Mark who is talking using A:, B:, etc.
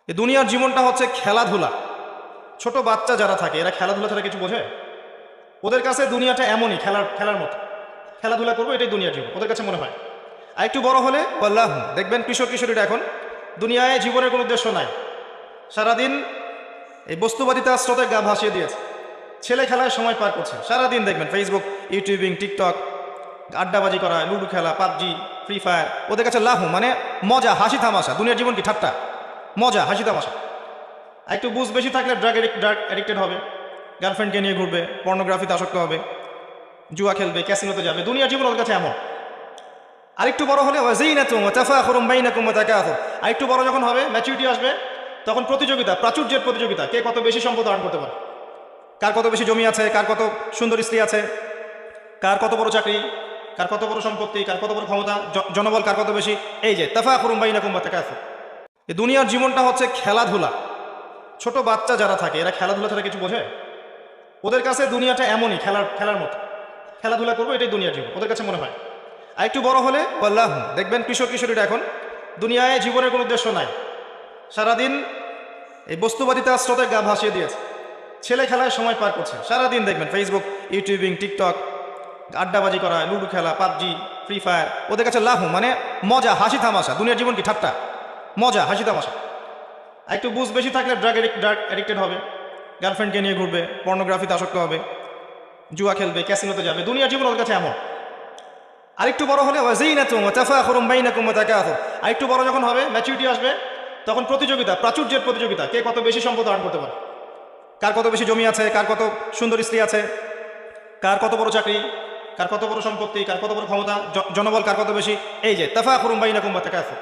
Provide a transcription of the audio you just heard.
A: এই দুনিয়ার জীবনটা হচ্ছে খেলাধুলা। ছোট বাচ্চা যারা থাকে এরা খেলাধুলা ছাড়া কিছু বোঝে? ওদের কাছে দুনিয়াটা এমনই, খেলার খেলার মতো। খেলাধুলা করবো, এটাই দুনিয়ার জীবন ওদের কাছে মনে হয়। আর একটু বড় হলে আল্লাহ, দেখবেন কিশোর কিশোরীরা এখন দুনিয়ায় জীবনের কোনো উদ্দেশ্য নাই, সারাদিন এই বস্তুবাদিতার স্রোতে গা ভাসিয়ে দিয়েছে, ছেলে খেলায় সময় পার করছে। সারাদিন দেখবেন ফেসবুক, ইউটিউবিং, টিকটক, আড্ডাবাজি করা, লুডো খেলা, পাবজি, ফ্রি ফায়ার। ওদের কাছে লাহু মানে মজা, হাসি তামাশা। দুনিয়ার জীবন কি ঠাট্টা? মজা, হাসি তামাশা। একটু বুঝ বেশি থাকলে ড্রাগ অ্যাডিক্টেড হবে, গার্লফ্রেন্ডকে নিয়ে ঘুরবে, পর্নোগ্রাফিতে আসক্ত হবে, জুয়া খেলবে, ক্যাসিনোতে যাবে। দুনিয়ার জীবন ওর কাছে এমন। আরেকটু বড় হলে আরেকটু বড় যখন হবে, ম্যাচুরিটি আসবে, তখন প্রতিযোগিতা, প্রাচুর্যের প্রতিযোগিতা, কে কত বেশি সম্পদ আর্ন করতে পারে, কার কত বেশি জমি আছে, কার কত সুন্দর স্ত্রী আছে, কার কত বড় চাকরি, কার কত বড় সম্পত্তি, কার কত বড় ক্ষমতা, জনবল কার কত বেশি। এই যে তাফাখুরুম বাইনাকুম ওয়া তাকাসুর। এই দুনিয়ার জীবনটা হচ্ছে খেলাধুলা। ছোট বাচ্চা যারা থাকে এরা খেলাধুলা ছাড়া কিছু বোঝে? ওদের কাছে দুনিয়াটা এমনই, খেলার খেলার মতো। খেলাধুলা করবো, এটাই দুনিয়ার জীবন ওদের কাছে মনে হয়। আর একটু বড় হলে আল্লাহ, দেখবেন কিশোর কিশোরীরা এখন দুনিয়ায় জীবনের কোনো উদ্দেশ্য নাই, সারাদিন এই বস্তুবাদিতার স্রোতে গা ভাসিয়ে দিয়েছে, ছেলে খেলায় সময় পার করছে। সারাদিন দেখবেন ফেসবুক, ইউটিউবিং, টিকটক, আড্ডাবাজি করা, লুডো খেলা, পাবজি, ফ্রি ফায়ার। ওদের কাছে লাহু মানে মজা, হাসি তামাশা। দুনিয়ার জীবন কি ঠাট্টা? মজা, হাসি তামাশা। একটু বুঝ বেশি থাকলে ড্রাগ অ্যাডিক্টেড হবে, গার্লফ্রেন্ডকে নিয়ে ঘুরবে, পর্নোগ্রাফিতে আসক্ত হবে, জুয়া খেলবে, ক্যাসিনোতে যাবে। দুনিয়ার জীবন ওর কাছে এমন। আরেকটু বড় হলে আরেকটু বড় যখন হবে, ম্যাচুরিটি আসবে, তখন প্রতিযোগিতা, প্রাচুর্যের প্রতিযোগিতা, কে কত বেশি সম্পদ আর্ন করতে পারে, কার কত বেশি জমি আছে, কার কত সুন্দর স্ত্রী আছে, কার কত বড় চাকরি, কার কত বড় সম্পত্তি, কার কত বড় ক্ষমতা, জনবল কার কত বেশি। এই যে তাফাখুরুম বাইনাকুম ওয়া তাকাসুর।